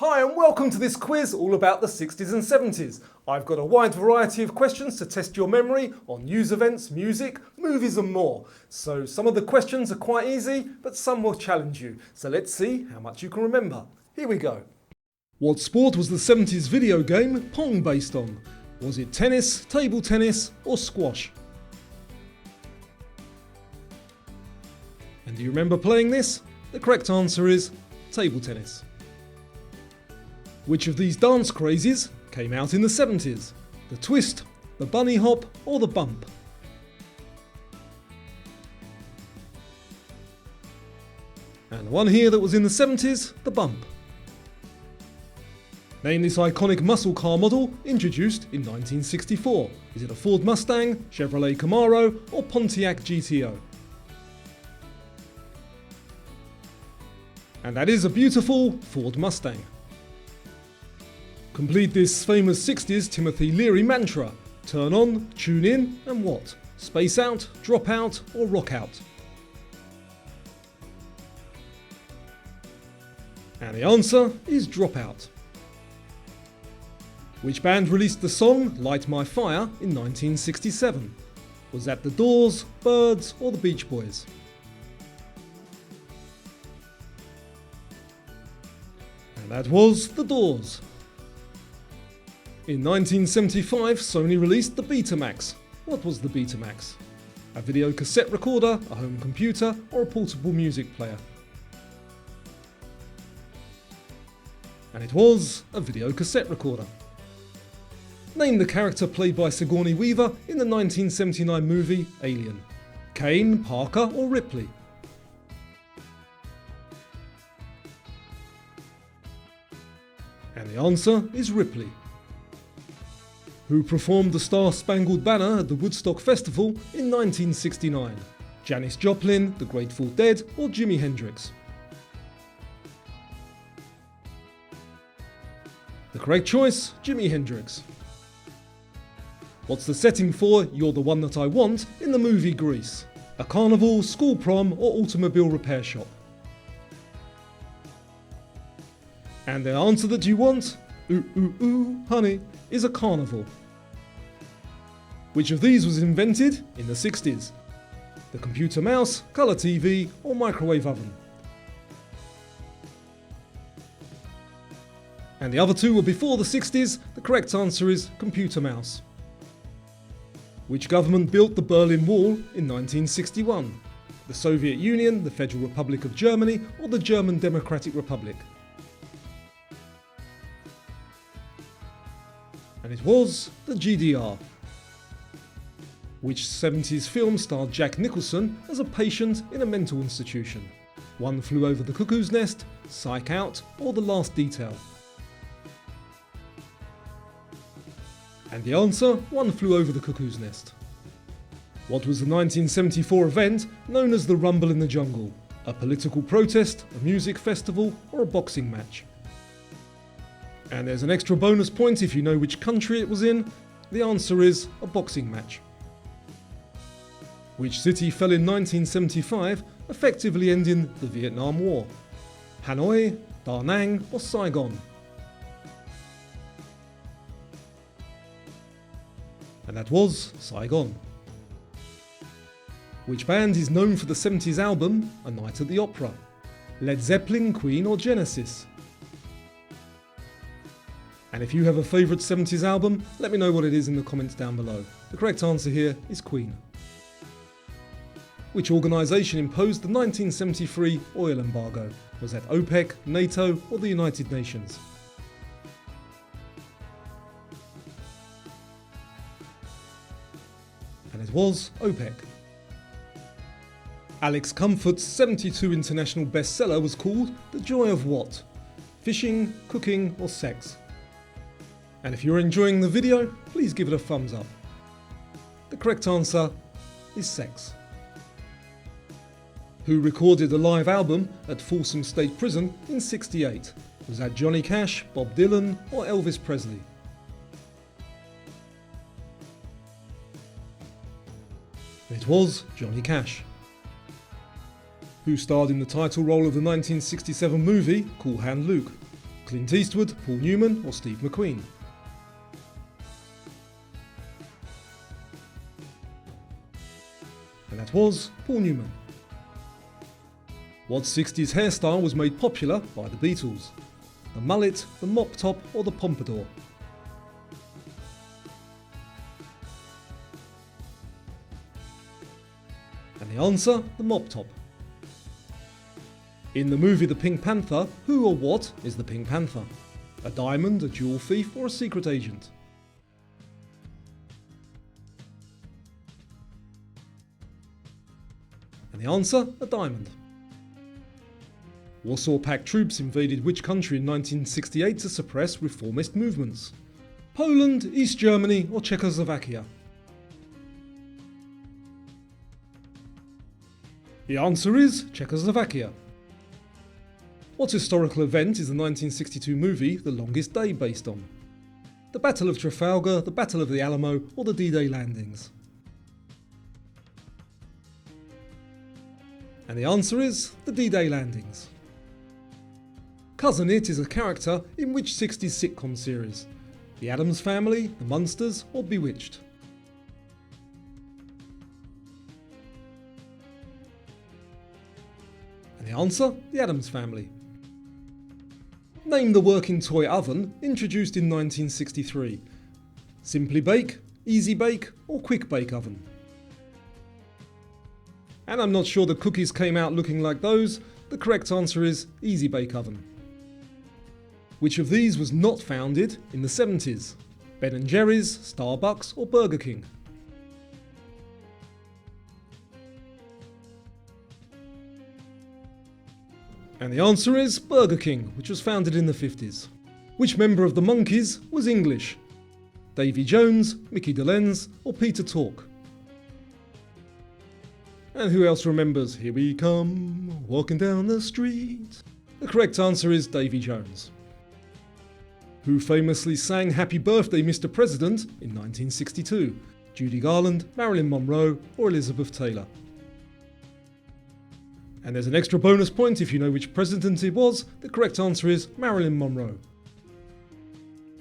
Hi and welcome to this quiz all about the 60s and 70s. I've got a wide variety of questions to test your memory on news events, music, movies and more. So some of the questions are quite easy, but some will challenge you. So let's see how much you can remember. Here we go. What sport was the 70s video game Pong based on? Was it tennis, table tennis or squash? And do you remember playing this? The correct answer is table tennis. Which of these dance crazes came out in the 70s? The twist, the bunny hop or the bump? And the one here that was in the 70s, the bump. Name this iconic muscle car model introduced in 1964. Is it a Ford Mustang, Chevrolet Camaro or Pontiac GTO? And that is a beautiful Ford Mustang. Complete this famous 60s Timothy Leary mantra. Turn on, tune in, and what? Space out, drop out, or rock out? And the answer is drop out. Which band released the song Light My Fire in 1967? Was that The Doors, Byrds, or the Beach Boys? And that was The Doors. In 1975, Sony released the Betamax. What was the Betamax? A video cassette recorder, a home computer, or a portable music player? And it was a video cassette recorder. Name the character played by Sigourney Weaver in the 1979 movie Alien. Kane, Parker, or Ripley? And the answer is Ripley. Who performed the Star-Spangled Banner at the Woodstock Festival in 1969? Janis Joplin, the Grateful Dead, or Jimi Hendrix? The correct choice, Jimi Hendrix. What's the setting for You're the One That I Want in the movie Grease? A carnival, school prom, or automobile repair shop? And the answer that you want, ooh ooh ooh, honey, is a carnival. Which of these was invented in the 60s? The computer mouse, colour TV, or microwave oven? And the other two were before the 60s, the correct answer is computer mouse. Which government built the Berlin Wall in 1961? The Soviet Union, the Federal Republic of Germany, or the German Democratic Republic? And it was the GDR. Which 70s film starred Jack Nicholson as a patient in a mental institution? One Flew Over the Cuckoo's Nest, Psych Out, or The Last Detail? And the answer, One Flew Over the Cuckoo's Nest. What was the 1974 event known as the Rumble in the Jungle? A political protest, a music festival, or a boxing match? And there's an extra bonus point if you know which country it was in. The answer is a boxing match. Which city fell in 1975, effectively ending the Vietnam War? Hanoi, Da Nang, or Saigon? And that was Saigon. Which band is known for the 70s album A Night at the Opera? Led Zeppelin, Queen, or Genesis? And if you have a favourite 70s album, let me know what it is in the comments down below. The correct answer here is Queen. Which organisation imposed the 1973 oil embargo? Was that OPEC, NATO, or the United Nations? And it was OPEC. Alex Comfort's 72 international bestseller was called The Joy of What? Fishing, cooking, or sex? And if you're enjoying the video, please give it a thumbs up. The correct answer is sex. Who recorded a live album at Folsom State Prison in '68? Was that Johnny Cash, Bob Dylan, or Elvis Presley? It was Johnny Cash. Who starred in the title role of the 1967 movie Cool Hand Luke? Clint Eastwood, Paul Newman or Steve McQueen? And that was Paul Newman. What 60s hairstyle was made popular by the Beatles? The mullet, the mop top or the pompadour? And the answer, the mop top. In the movie The Pink Panther, who or what is the Pink Panther? A diamond, a jewel thief or a secret agent? And the answer, a diamond. Warsaw Pact troops invaded which country in 1968 to suppress reformist movements? Poland, East Germany or Czechoslovakia? The answer is Czechoslovakia. What historical event is the 1962 movie The Longest Day based on? The Battle of Trafalgar, the Battle of the Alamo or the D-Day landings? And the answer is the D-Day landings. Cousin It is a character in which 60s sitcom series? The Addams Family, The Munsters or Bewitched? And the answer, The Addams Family. Name the working toy oven introduced in 1963. Simply Bake, Easy Bake or Quick Bake Oven? And I'm not sure the cookies came out looking like those. The correct answer is Easy Bake Oven. Which of these was not founded in the 70s? Ben & Jerry's, Starbucks or Burger King? And the answer is Burger King, which was founded in the 50s. Which member of the Monkees was English? Davy Jones, Mickey Dolenz or Peter Tork? And who else remembers Here We Come, Walking Down the Street? The correct answer is Davy Jones. Who famously sang Happy Birthday Mr. President in 1962? Judy Garland, Marilyn Monroe or Elizabeth Taylor? And there's an extra bonus point if you know which president it was. The correct answer is Marilyn Monroe.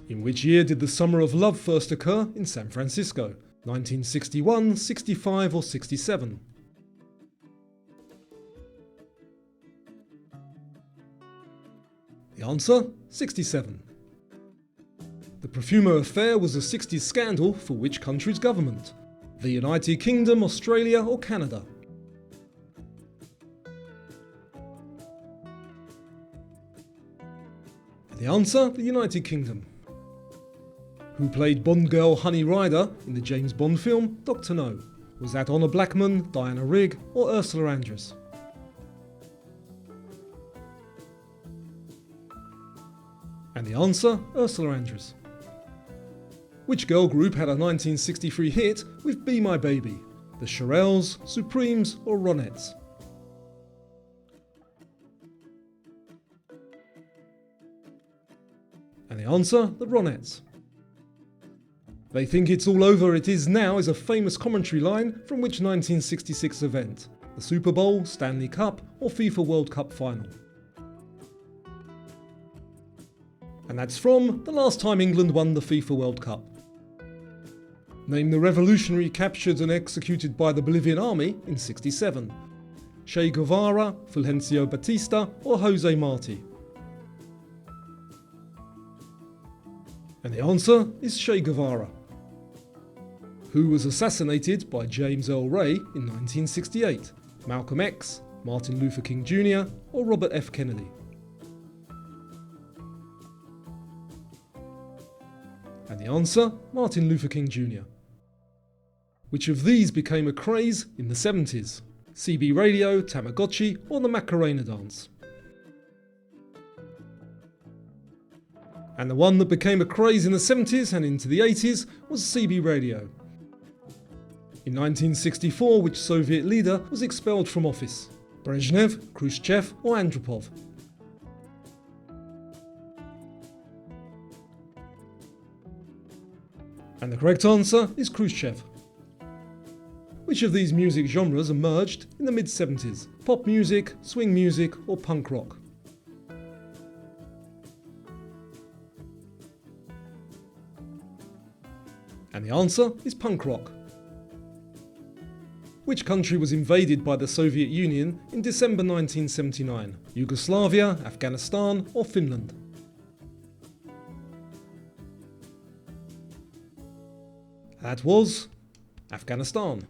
In which year did the Summer of Love first occur in San Francisco? 1961, 65 or 67? The answer, 67. The Profumo affair was a 60s scandal for which country's government? The United Kingdom, Australia or Canada? The answer, the United Kingdom. Who played Bond girl Honey Ryder in the James Bond film Dr. No? Was that Honor Blackman, Diana Rigg or Ursula Andress? And the answer, Ursula Andress. Which girl group had a 1963 hit with Be My Baby? The Shirelles, Supremes or Ronettes? And the answer, the Ronettes. They Think It's All Over It Is Now is a famous commentary line from which 1966 event? The Super Bowl, Stanley Cup or FIFA World Cup final? And that's from the last time England won the FIFA World Cup. Name the revolutionary captured and executed by the Bolivian army in 67. Che Guevara, Fulgencio Batista or Jose Marti? And the answer is Che Guevara. Who was assassinated by James Earl Ray in 1968? Malcolm X, Martin Luther King Jr. or Robert F. Kennedy? And the answer, Martin Luther King Jr. Which of these became a craze in the 70s? CB radio, Tamagotchi or the Macarena dance? And the one that became a craze in the 70s and into the 80s was CB radio. In 1964, which Soviet leader was expelled from office? Brezhnev, Khrushchev or Andropov? And the correct answer is Khrushchev. Which of these music genres emerged in the mid-70s? Pop music, swing music or punk rock? And the answer is punk rock. Which country was invaded by the Soviet Union in December 1979? Yugoslavia, Afghanistan, or Finland? That was Afghanistan.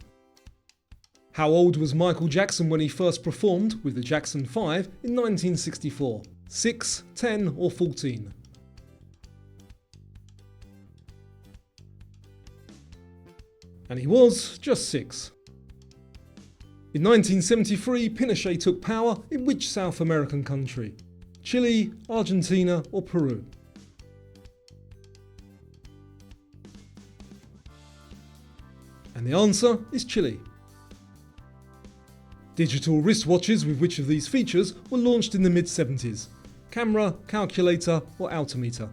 How old was Michael Jackson when he first performed with the Jackson 5 in 1964? 6, 10 or 14? And he was just 6. In 1973, Pinochet took power in which South American country? Chile, Argentina or Peru? And the answer is Chile. Digital wristwatches with which of these features were launched in the mid-70s? Camera, calculator or altimeter?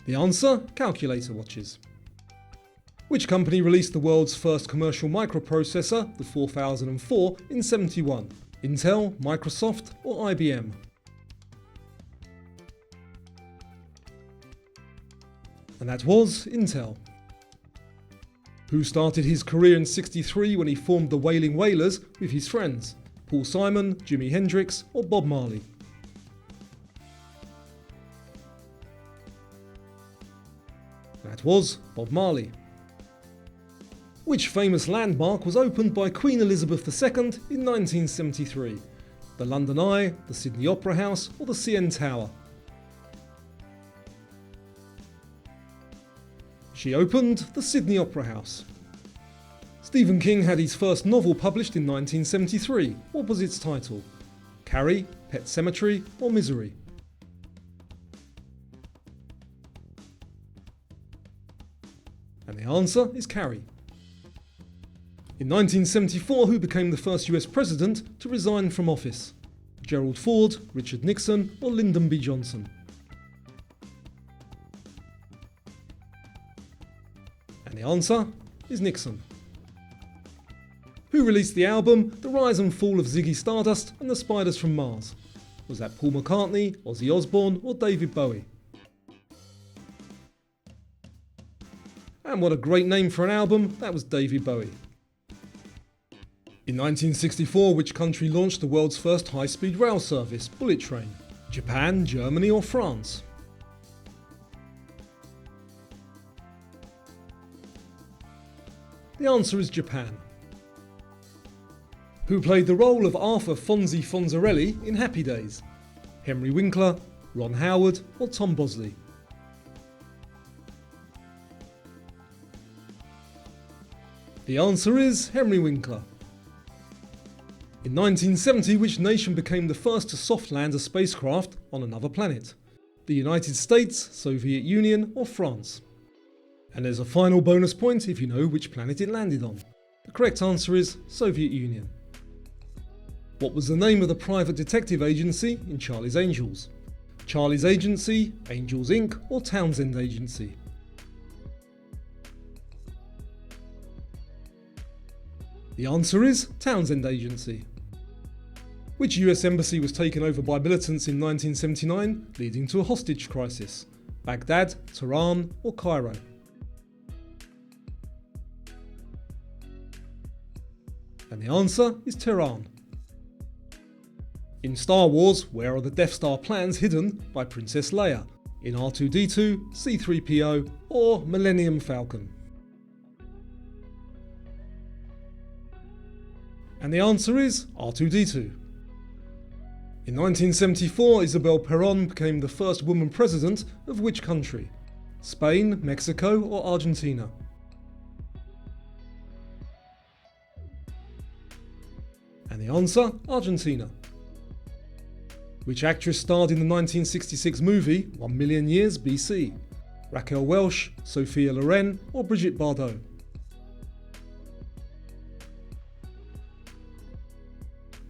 The answer, calculator watches. Which company released the world's first commercial microprocessor, the 4004, in '71? Intel, Microsoft or IBM? And that was Intel. Who started his career in '63 when he formed the Wailing Wailers with his friends? Paul Simon, Jimi Hendrix or Bob Marley? That was Bob Marley. Which famous landmark was opened by Queen Elizabeth II in 1973? The London Eye, the Sydney Opera House or the CN Tower? She opened the Sydney Opera House. Stephen King had his first novel published in 1973. What was its title? Carrie, Pet Sematary or Misery? And the answer is Carrie. In 1974, who became the first US president to resign from office? Gerald Ford, Richard Nixon or Lyndon B. Johnson? And the answer is Nixon. Who released the album The Rise and Fall of Ziggy Stardust and the Spiders from Mars? Was that Paul McCartney, Ozzy Osbourne or David Bowie? And what a great name for an album, that was David Bowie. In 1964, which country launched the world's first high-speed rail service, bullet train? Japan, Germany or France? The answer is Japan. Who played the role of Arthur Fonzie Fonzarelli in Happy Days? Henry Winkler, Ron Howard or Tom Bosley? The answer is Henry Winkler. In 1970, which nation became the first to soft land a spacecraft on another planet? The United States, Soviet Union or France? And there's a final bonus point if you know which planet it landed on. The correct answer is Soviet Union. What was the name of the private detective agency in Charlie's Angels? Charlie's Agency, Angels Inc. or Townsend Agency? The answer is Townsend Agency. Which US embassy was taken over by militants in 1979, leading to a hostage crisis? Baghdad, Tehran or Cairo? And the answer is Tehran. In Star Wars, where are the Death Star plans hidden by Princess Leia? In R2-D2, C-3PO or Millennium Falcon? And the answer is R2-D2. In 1974, Isabel Perón became the first woman president of which country? Spain, Mexico or Argentina? And the answer, Argentina. Which actress starred in the 1966 movie 1 Million Years BC? Raquel Welch, Sophia Loren or Brigitte Bardot?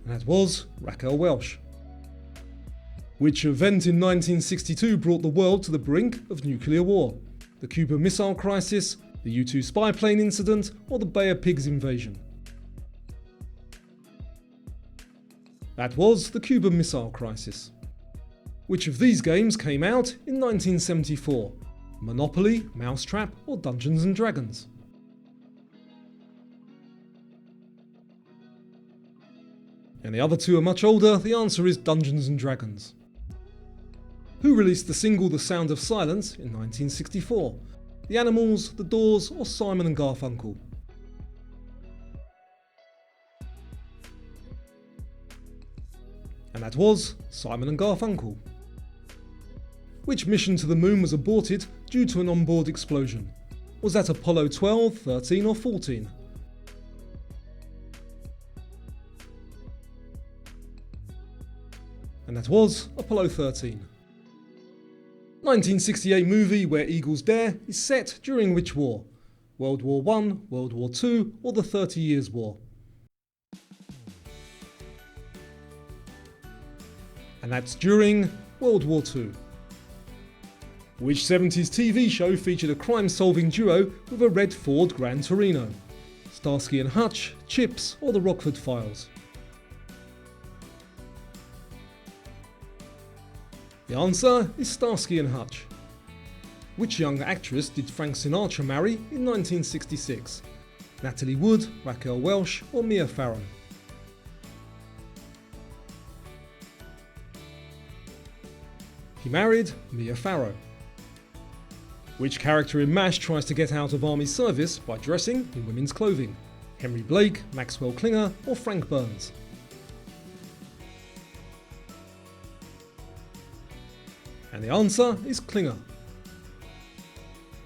And that was Raquel Welch. Which event in 1962 brought the world to the brink of nuclear war? The Cuban Missile Crisis, the U-2 spy plane incident, or the Bay of Pigs invasion? That was the Cuban Missile Crisis. Which of these games came out in 1974? Monopoly, Mousetrap, or Dungeons and Dragons? And the other two are much older. The answer is Dungeons and Dragons. Who released the single The Sound of Silence in 1964? The Animals, The Doors, or Simon and Garfunkel? And that was Simon and Garfunkel. Which mission to the moon was aborted due to an onboard explosion? Was that Apollo 12, 13 or 14? And that was Apollo 13. 1968 movie Where Eagles Dare is set during which war? World War I, World War II or the 30 Years' War? And that's during World War II. Which 70s TV show featured a crime-solving duo with a red Ford Gran Torino? Starsky and Hutch, Chips or The Rockford Files? The answer is Starsky and Hutch. Which young actress did Frank Sinatra marry in 1966? Natalie Wood, Raquel Welch or Mia Farrow? He married Mia Farrow. Which character in MASH tries to get out of army service by dressing in women's clothing? Henry Blake, Maxwell Klinger or Frank Burns? And the answer is Klinger.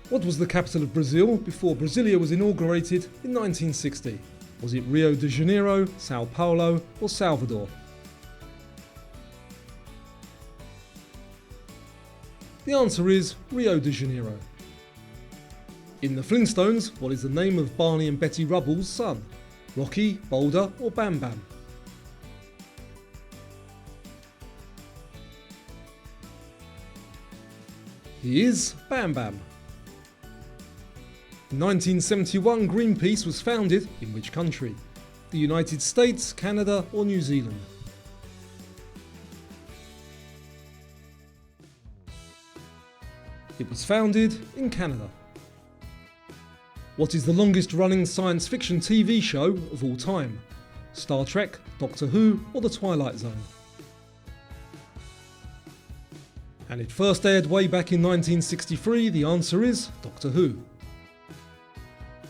What was the capital of Brazil before Brasilia was inaugurated in 1960? Was it Rio de Janeiro, Sao Paulo or Salvador? The answer is Rio de Janeiro. In the Flintstones, what is the name of Barney and Betty Rubble's son? Rocky, Boulder or Bam Bam? He is Bam Bam. In 1971, Greenpeace was founded in which country? The United States, Canada or New Zealand? It was founded in Canada. What is the longest running science fiction TV show of all time? Star Trek, Doctor Who or The Twilight Zone? And it first aired way back in 1963, the answer is Doctor Who.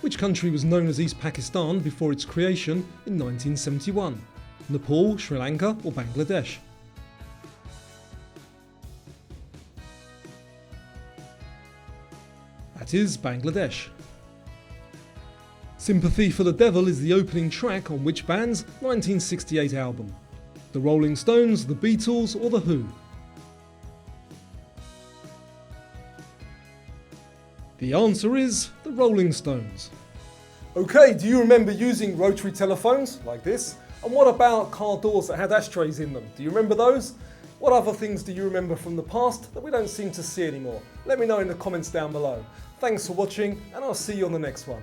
Which country was known as East Pakistan before its creation in 1971? Nepal, Sri Lanka or Bangladesh? That is Bangladesh. Sympathy for the Devil is the opening track on which band's 1968 album? The Rolling Stones, the Beatles or the Who? The answer is the Rolling Stones. Okay, do you remember using rotary telephones like this? And what about car doors that had ashtrays in them? Do you remember those? What other things do you remember from the past that we don't seem to see anymore? Let me know in the comments down below. Thanks for watching and I'll see you on the next one.